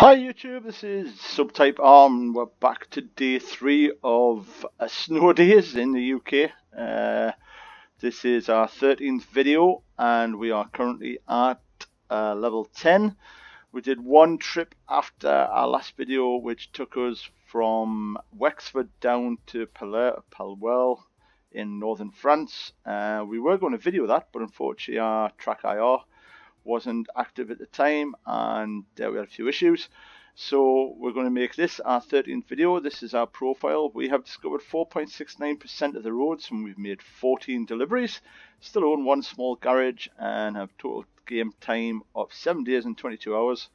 Hi YouTube, this is Subtype Arm. We're back to day 3 of snow days in the UK. This is our 13th video and we are currently at level 10. We did one trip after our last video which took us from Wexford down to Paleul in northern France. We were going to video that, but unfortunately our track IR wasn't active at the time and we had a few issues, so we're going to make this our 13th video. This is our profile. We have discovered 4.69% of the roads and we've made 14 deliveries, still own one small garage and have total game time of 7 days and 22 hours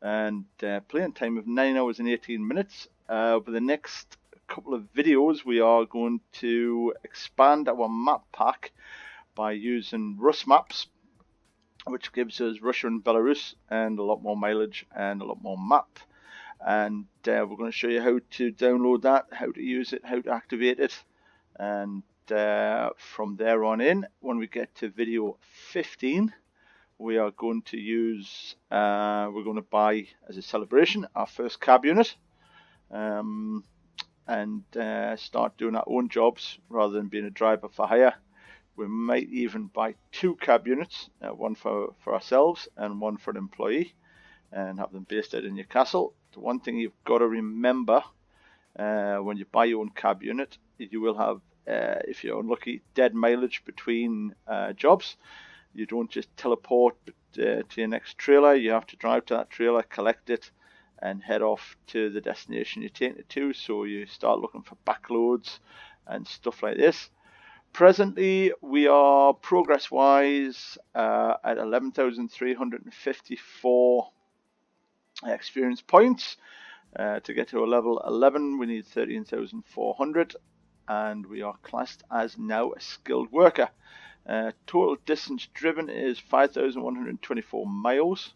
and playing time of 9 hours and 18 minutes. Over the next couple of videos we are going to expand our map pack by using rusmaps, which gives us Russia and Belarus and a lot more mileage and a lot more map. And we're going to show you how to download that, how to use it, how to activate it, and from there on in, when we get to video 15, we are going to use, we're going to buy as a celebration our first cab unit and start doing our own jobs rather than being a driver for hire. We might even buy 2 cab units, one for ourselves and one for an employee, and have them based out in Newcastle. The one thing you've got to remember when you buy your own cab unit, you will have, if you're unlucky, dead mileage between jobs. You don't just teleport to your next trailer. You have to drive to that trailer, collect it, and head off to the destination you're taking it to. So you start looking for backloads and stuff like this. Presently, we are progress-wise at 11,354 experience points. To get to a level 11, we need 13,400, and we are classed as now a skilled worker. Total distance driven is 5,124 miles.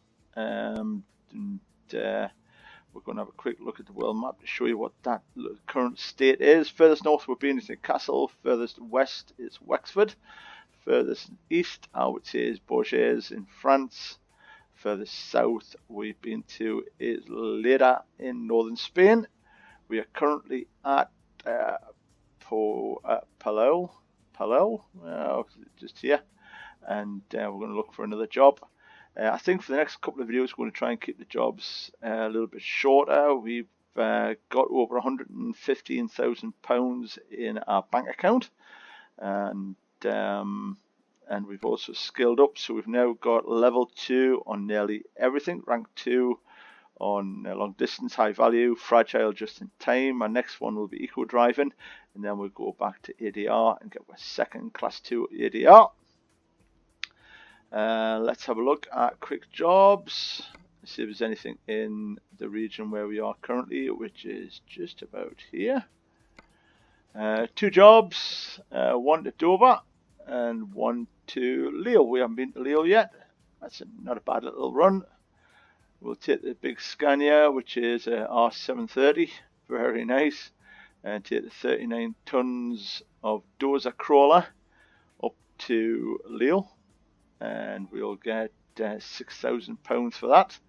We're going to have a quick look at the world map to show you what that current state is. Furthest north we've been is Newcastle, furthest west is Wexford, furthest east I would say is Bourges in France, furthest south we've been to is Lille in northern Spain. We are currently at Paleul, just here, and we're going to look for another job. I think for the next couple of videos we're going to try and keep the jobs a little bit shorter. We've got over £115,000 in our bank account, and we've also skilled up, so we've now got level 2 on nearly everything, rank 2 on long distance, high value, fragile, just in time. Our next one will be eco driving, and then we'll go back to ADR and get our second class 2 ADR. Let's have a look at quick jobs, see if there's anything in the region where we are currently, which is just about here. 2 jobs, one to Dover and one to Lille. We haven't been to Lille yet. That's not a bad little run. We'll take the big Scania, which is a R730, very nice, and take the 39 tons of dozer crawler up to Lille. And we'll get £6,000 for that.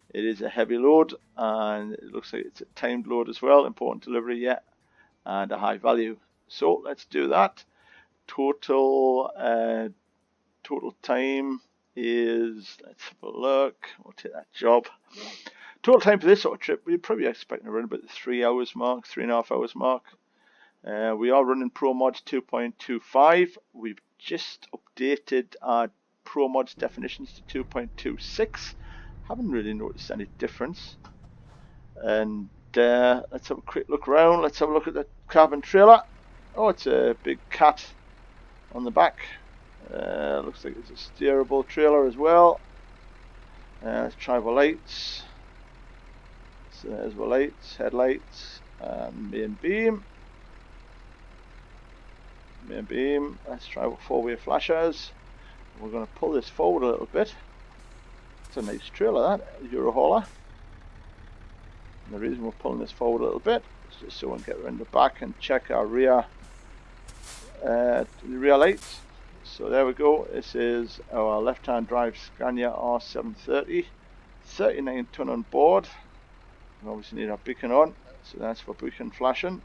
It is a heavy load and it looks like it's a timed load as well, important delivery yet, and a high value. So let's do that. Total time is, let's have a look, we'll take that job. Total time for this sort of trip, we're probably expecting around about the 3 hours mark, 3.5 hours mark. We are running Pro Mods 2.25. We've just updated our Pro Mods definitions to 2.26. Haven't really noticed any difference. And let's have a quick look around. Let's have a look at the carbon trailer. Oh, it's a big cat on the back. Looks like it's a steerable trailer as well. Let's try the lights. So there's the lights, headlights, and main beam. Main beam. Let's try what 4-way flashers. We're going to pull this forward a little bit. It's a nice trailer, that, a eurohauler. And the reason we're pulling this forward a little bit is just so we can get around the back and check our rear lights. So there we go. This is our left-hand drive Scania R730, 39 ton on board. We obviously need our beacon on, so that's for beacon flashing.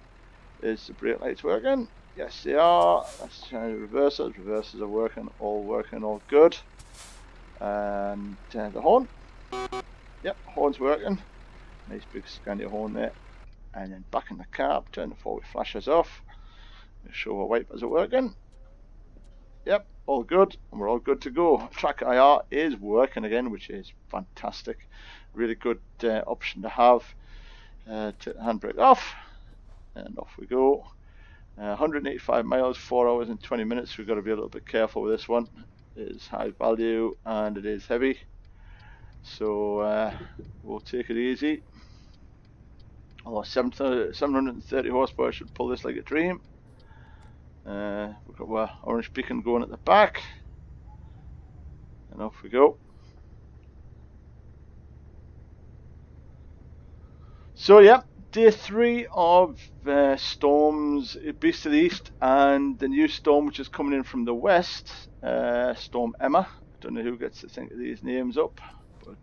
Is the brake lights working? Yes, they are. Let's try the reversers. Reversers are working, all good. And the horn. Yep, horn's working. Nice big Scania horn there. And then back in the cab, turn the forward flashers off. Make sure our wipers are working. Yep, all good, and we're all good to go. Track IR is working again, which is fantastic. Really good option to have. Take the handbrake off, and off we go. 185 miles, 4 hours and 20 minutes. We've got to be a little bit careful with this one. It is high value and it is heavy, so we'll take it easy. Although 730 horsepower should pull this like a dream. We've got our orange beacon going at the back, and off we go. So yeah, day 3 of storms, Beast to the east, and the new storm which is coming in from the west, Storm Emma. I don't know who gets to think of these names up, but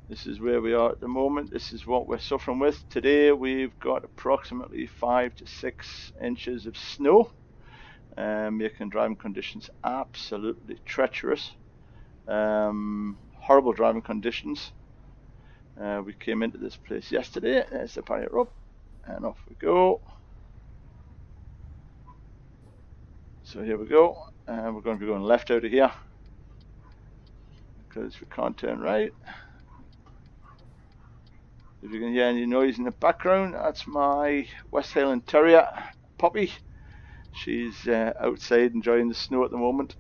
this is where we are at the moment. This is what we're suffering with. Today we've got approximately 5 to 6 inches of snow, making driving conditions absolutely treacherous. Horrible driving conditions. We came into this place yesterday. There's the pannier up, and off we go. So here we go. We're going to be going left out of here because we can't turn right. If you can hear any noise in the background, that's my West Highland Terrier, Poppy. She's outside enjoying the snow at the moment.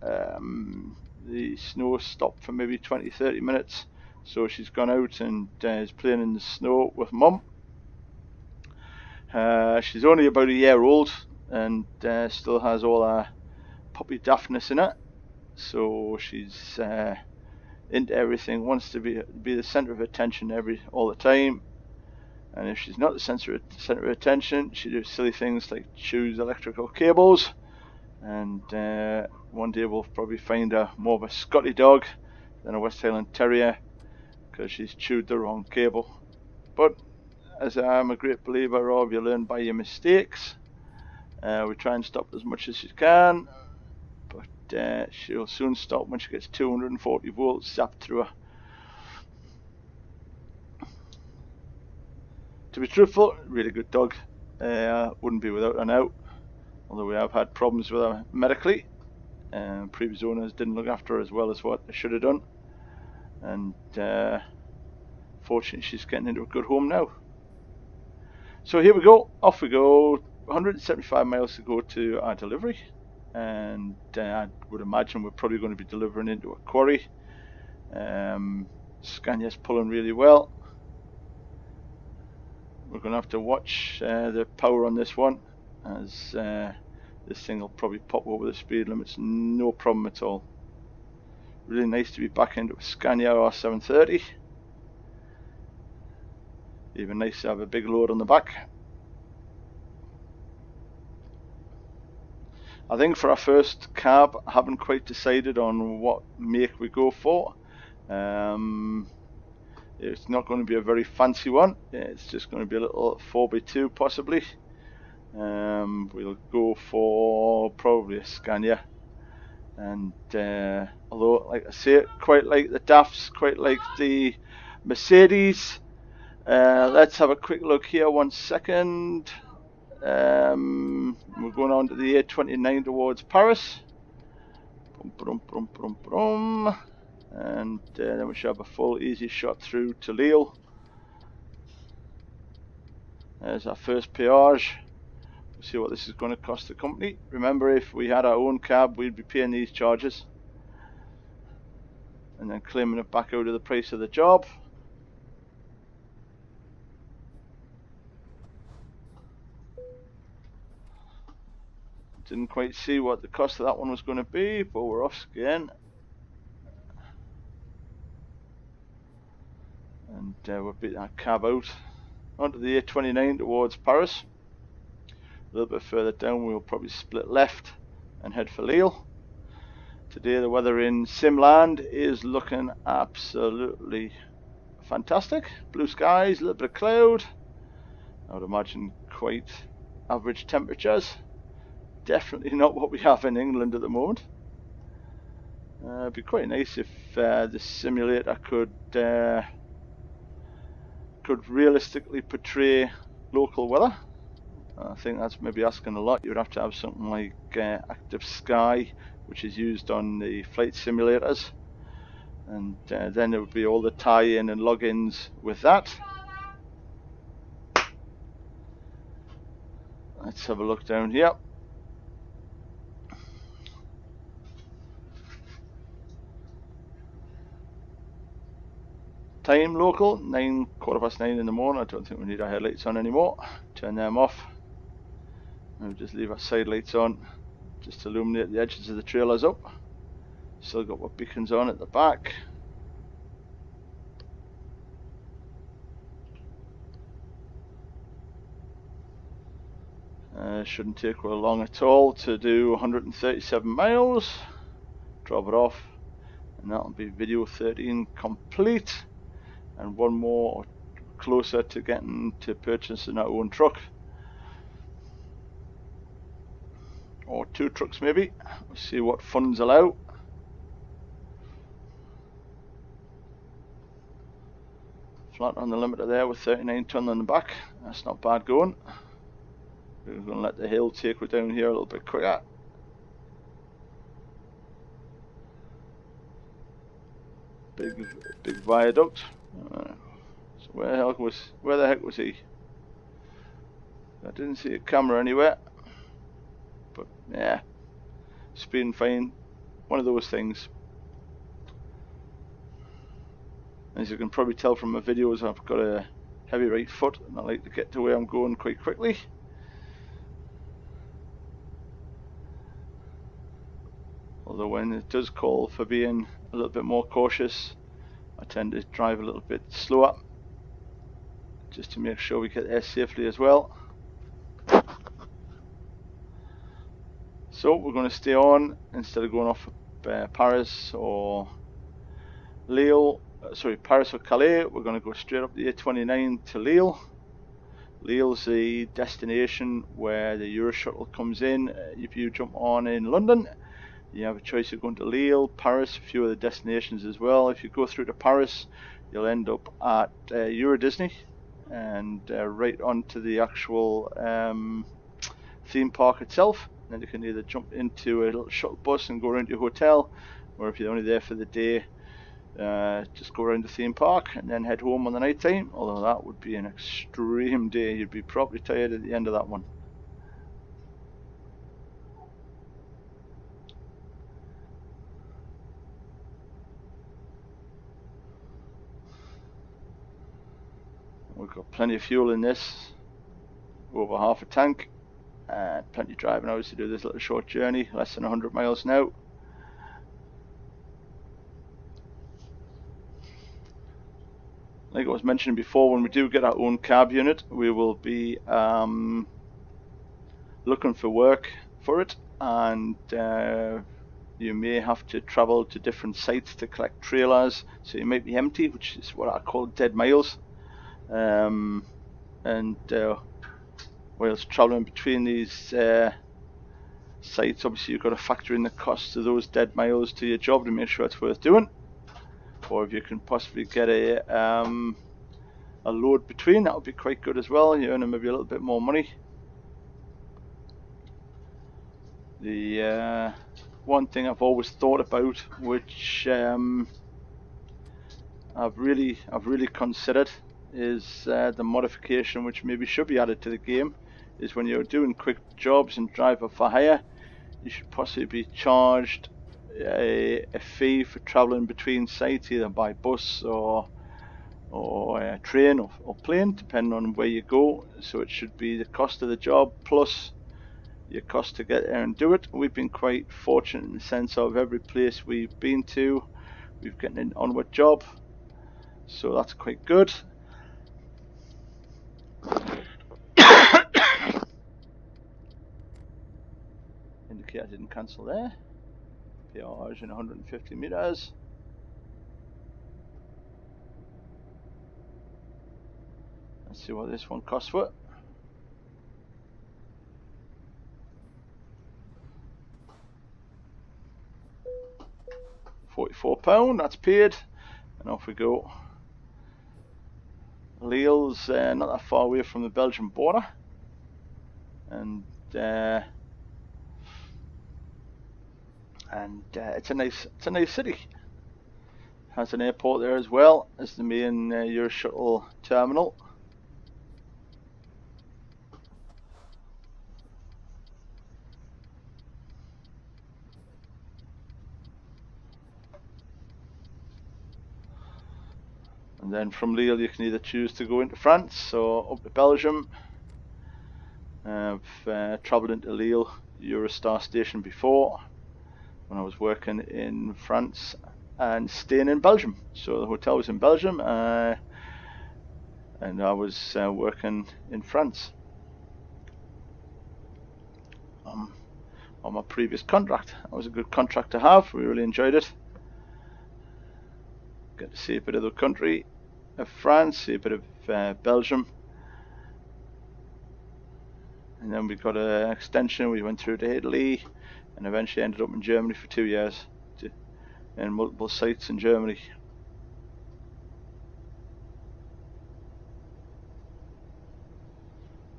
The snow stopped for maybe 20-30 minutes, so she's gone out and is playing in the snow with Mum. She's only about a year old and still has all her puppy daftness in her, so she's into everything, wants to be the centre of attention all the time. And if she's not the centre of attention, she does silly things like choose electrical cables. And one day we'll probably find her more of a Scotty dog than a West Highland Terrier because she's chewed the wrong cable. But as I'm a great believer of, you learn by your mistakes. We try and stop as much as she can, but she'll soon stop when she gets 240 volts zapped through her. To be truthful, really good dog. Wouldn't be without her now, although we have had problems with her medically. Previous owners didn't look after her as well as what they should have done, and fortunately she's getting into a good home now. So here we go, off we go. 175 miles to go to our delivery, and I would imagine we're probably going to be delivering into a quarry. Scania's pulling really well. We're going to have to watch the power on this one, as this thing will probably pop over the speed limits, no problem at all. Really nice to be back into a Scania R730. Even nice to have a big load on the back. I think for our first cab, I haven't quite decided on what make we go for. It's not going to be a very fancy one. It's just going to be a little 4x2 possibly. We'll go for probably a Scania. And although, like I say, quite like the DAFs, quite like the Mercedes. Let's have a quick look here, 1 second. We're going on to the A29 towards Paris. And then we should have a full easy shot through to Lille. There's our first peage. We'll see what this is going to cost the company. Remember, if we had our own cab, we'd be paying these charges and then claiming it back out of the price of the job. Didn't quite see what the cost of that one was going to be, but we're off again. And we'll beat that cab out. Onto the A29 towards Paris. A little bit further down we'll probably split left and head for Lille. Today the weather in Simland is looking absolutely fantastic. Blue skies, a little bit of cloud. I would imagine quite average temperatures. Definitely not what we have in England at the moment. It'd be quite nice if the simulator could realistically portray local weather. I think that's maybe asking a lot. You would have to have something like Active Sky, which is used on the flight simulators, and then there would be all the tie-in and logins with that. Let's have a look down here. Time local, 9:15 in the morning. I don't think we need our headlights on anymore. Turn them off. We'll just leave our side lights on, just to illuminate the edges of the trailers up. Still got our beacons on at the back. Shouldn't take well long at all to do 137 miles. Drop it off, and that'll be video 13 complete, and one more closer to getting to purchasing our own truck, or two trucks maybe. We'll see what funds allow. Flat on the limiter there with 39 tonne on the back. That's not bad going. We're going to let the hill take us down here a little bit quicker. Big viaduct. So where the heck was he? I didn't see a camera anywhere. But yeah, speeding fine. One of those things. As you can probably tell from my videos, I've got a heavy right foot, and I like to get to where I'm going quite quickly. Although when it does call for being a little bit more cautious, I tend to drive a little bit slower, just to make sure we get there safely as well. So we're going to stay on, instead of going off Paris or Lille, Paris or Calais, we're going to go straight up the A29 to Lille. Lille's the destination where the Euroshuttle comes in. If you jump on in London, you have a choice of going to Lille, Paris, a few other destinations as well. If you go through to Paris, you'll end up at Euro Disney, and right onto the actual theme park itself. And then you can either jump into a little shuttle bus and go around to your hotel, or if you're only there for the day, just go around the theme park and then head home on the night time. Although that would be an extreme day. You'd be probably tired at the end of that one. We've got plenty of fuel in this, over half a tank, and plenty of driving hours to do this little short journey, less than 100 miles now. Like I was mentioning before, when we do get our own cab unit, we will be looking for work for it, and you may have to travel to different sites to collect trailers, so you might be empty, which is what I call dead miles. And whilst travelling between these sites, obviously you've got to factor in the costs of those dead miles to your job to make sure it's worth doing. Or if you can possibly get a load between, that would be quite good as well. You earn maybe a little bit more money. The one thing I've always thought about, which I've really considered, is the modification which maybe should be added to the game, is when you're doing quick jobs and driver for hire, you should possibly be charged a fee for travelling between sites, either by bus or train or plane, depending on where you go. So it should be the cost of the job plus your cost to get there and do it. We've been quite fortunate in the sense of every place we've been to, we've gotten an onward job, so that's quite good. Indicator didn't cancel there. PRs in 150 meters. Let's see what this one costs for it. £44, that's paid, and off we go. Lille's not that far away from the Belgian border, and it's a nice city. Has an airport there as well as the main Euroshuttle terminal. And then from Lille you can either choose to go into France or up to Belgium. I've travelled into Lille Eurostar station before when I was working in France and staying in Belgium. So the hotel was in Belgium and I was working in France on my previous contract. That was a good contract to have. We really enjoyed it. Get to see a bit of the country of France, see a bit of Belgium, and then we got an extension. We went through to Italy and eventually ended up in Germany for 2 years in multiple sites in Germany.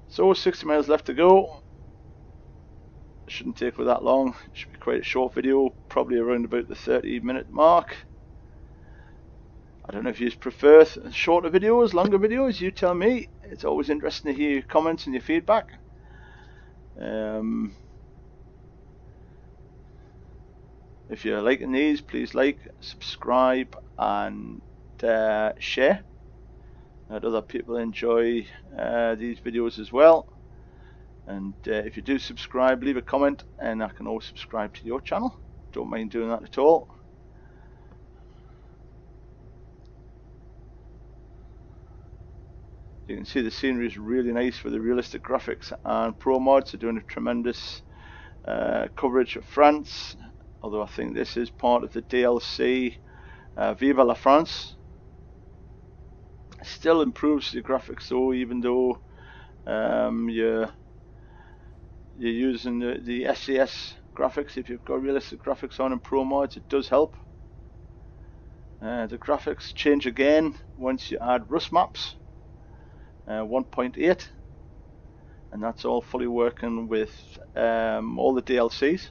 So 60 miles left to go. Shouldn't take that long. It should be quite a short video, probably around about the 30-minute mark. I don't know if you prefer shorter videos, longer videos, you tell me. It's always interesting to hear your comments and your feedback. If you're liking these, please like, subscribe and share. Let other people enjoy these videos as well. And if you do subscribe, leave a comment and I can always subscribe to your channel. Don't mind doing that at all. You can see the scenery is really nice with the realistic graphics, and Pro Mods are doing a tremendous coverage of France, although I think this is part of the DLC Vive la France. It still improves the graphics though, even though you're using the SCS graphics. If you've got realistic graphics on in Pro Mods, it does help. The graphics change again once you add rusmaps 1.8, and that's all fully working with all the DLCs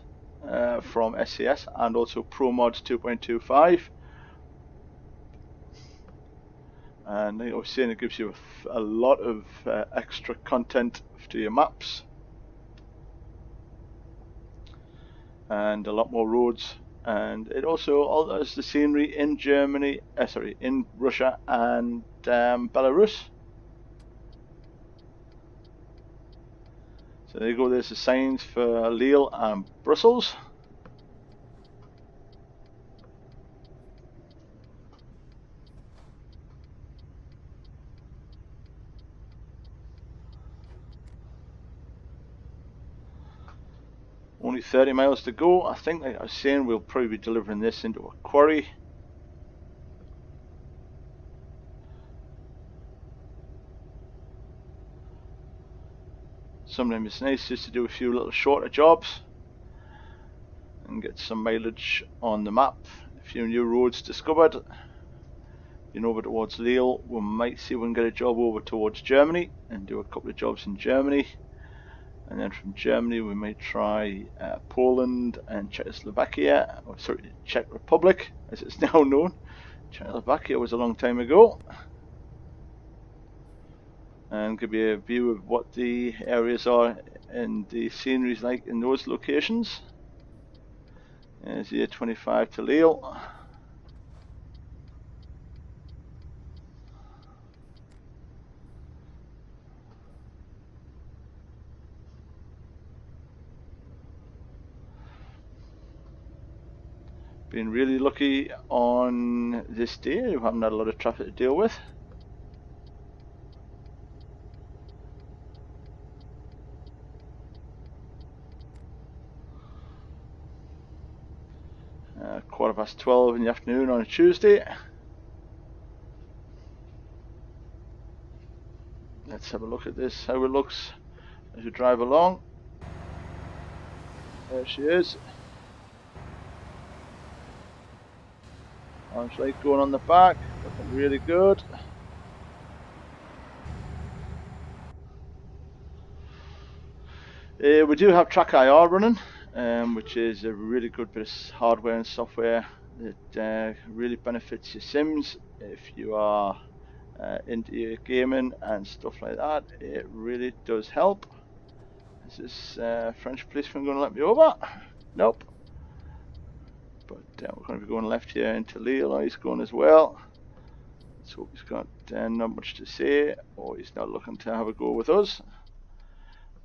from SCS and also Pro Mods 2.25. And I was saying it gives you a lot of extra content to your maps and a lot more roads, and it also alters the scenery in Germany, in Russia and Belarus. So there you go, there's the signs for Lille and Brussels. Only 30 miles to go. I think, like I was saying, we'll probably be delivering this into a quarry. Sometimes it's nice just to do a few little shorter jobs and get some mileage on the map. A few new roads discovered. Over towards Lille, we might see if we can get a job over towards Germany and do a couple of jobs in Germany. And then from Germany we might try Poland and Czechoslovakia, or sorry, Czech Republic as it's now known. Czechoslovakia was a long time ago. And give you a view of what the areas are and the sceneries like in those locations. There's the A25 to Lille. Been really lucky on this day. We haven't had a lot of traffic to deal with. (12:15) in the afternoon on a Tuesday. Let's have a look at this, how it looks as you drive along. There she is. Arms light going on the back, looking really good. We do have Track IR running, which is a really good bit of hardware and software that really benefits your sims if you are into your gaming and stuff like that. It really does help. Is this French policeman going to let me over? Nope. But we're going to be going left here into Lille. He's going as well. Let's hope he's got not much to say, or he's not looking to have a go with us.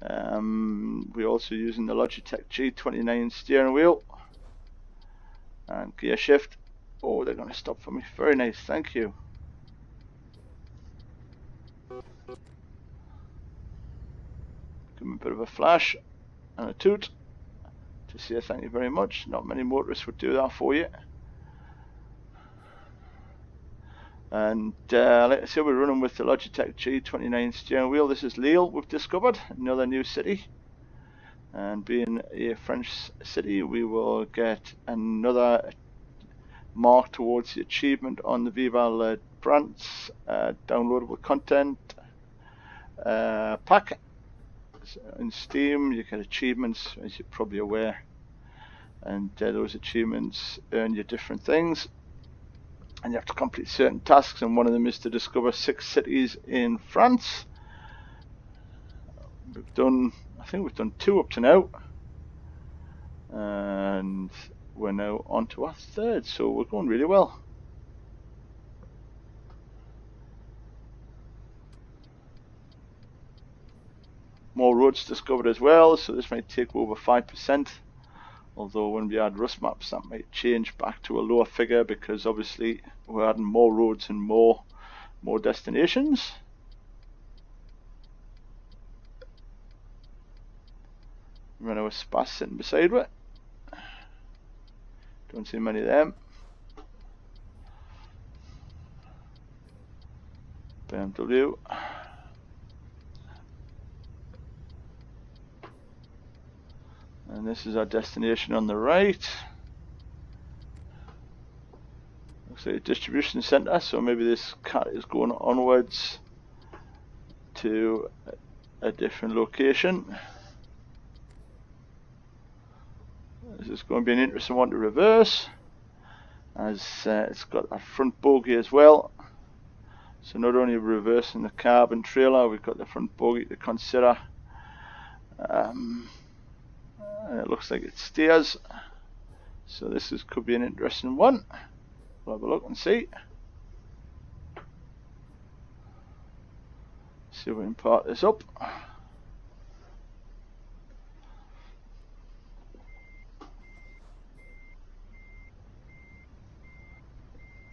We're also using the Logitech G29 steering wheel and gear shift. Oh, they're going to stop for me. Very nice, thank you. Give them a bit of a flash and a toot to say thank you very much. Not many motorists would do that for you. And like I said, we're running with the Logitech G29 steering wheel. This is Lille, we've discovered, another new city. And being a French city, we will get another mark towards the achievement on the Viva La France downloadable content pack. In Steam, you get achievements, as you're probably aware, and those achievements earn you different things. And you have to complete certain tasks, and one of them is to discover 6 cities in France. I think we've done 2 up to now, and we're now on to our 3rd, so we're going really well. More roads discovered as well, so this might take over 5%. Although when we add rusmaps, that might change back to a lower figure, because obviously we're adding more roads and more destinations. Run our spas sitting beside it. Don't see many of them. BMW. And this is our destination on the right. Looks like a distribution centre, so maybe this cat is going onwards to a different location. This is going to be an interesting one to reverse, as it's got a front bogie as well. So not only reversing the carbon trailer, we've got the front bogie to consider. And it looks like it steers, so this could be an interesting one. We'll have a look and see. See if we can part this up.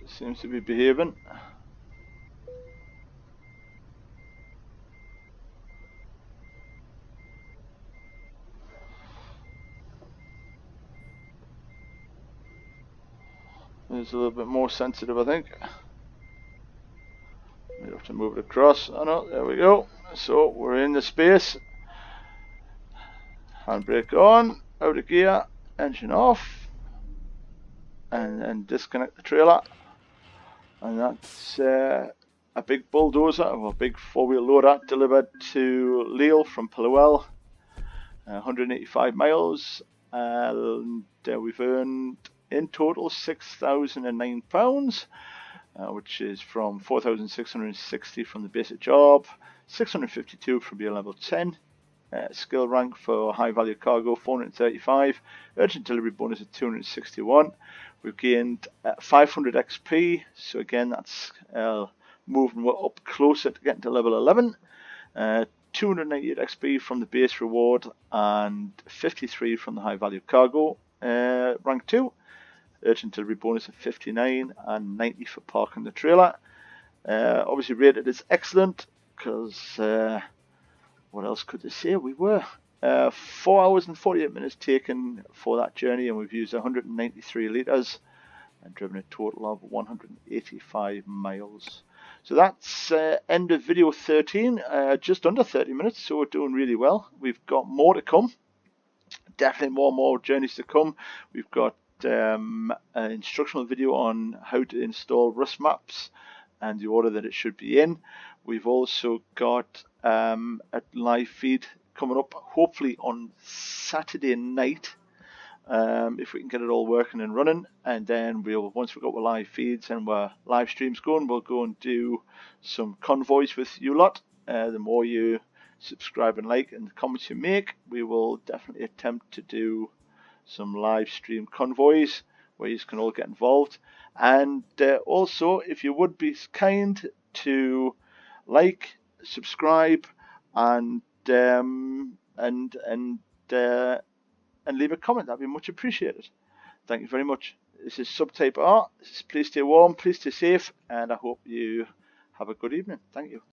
It seems to be behaving. It's a little bit more sensitive, I think. We have to move it across. Oh no, there we go. So we're in the space. Handbrake on, out of gear, engine off, and then disconnect the trailer. And that's a big bulldozer, or a big 4-wheel loader, delivered to Lille from Paleul. 185 miles, and we've earned in total £6,009, which is from 4,660 from the basic job, 652 from your level 10, skill rank for high value cargo 435, urgent delivery bonus of 261. We've gained 500 XP, so again that's moving up closer to getting to level 11. 298 XP from the base reward and 53 from the high value cargo rank 2. Urgent delivery bonus of 59 and 90 for parking the trailer. Obviously rated as excellent, because what else could they say? We were 4 hours and 48 minutes taken for that journey, and we've used 193 litres and driven a total of 185 miles. So that's end of video 13, just under 30 minutes, so we're doing really well. We've got more to come, definitely more journeys to come. We've got an instructional video on how to install rusmaps and the order that it should be in. We've also got a live feed coming up, hopefully on Saturday night, if we can get it all working and running. And then once we've got our live feeds and our live streams going, we'll go and do some convoys with you lot. The more you subscribe and like and the comments you make, we will definitely attempt to do some live stream convoys where you can all get involved. And also, if you would be kind to like, subscribe, and leave a comment, that'd be much appreciated. Thank you very much. This is Subtype R. Please stay warm, please stay safe, and I hope you have a good evening. Thank you.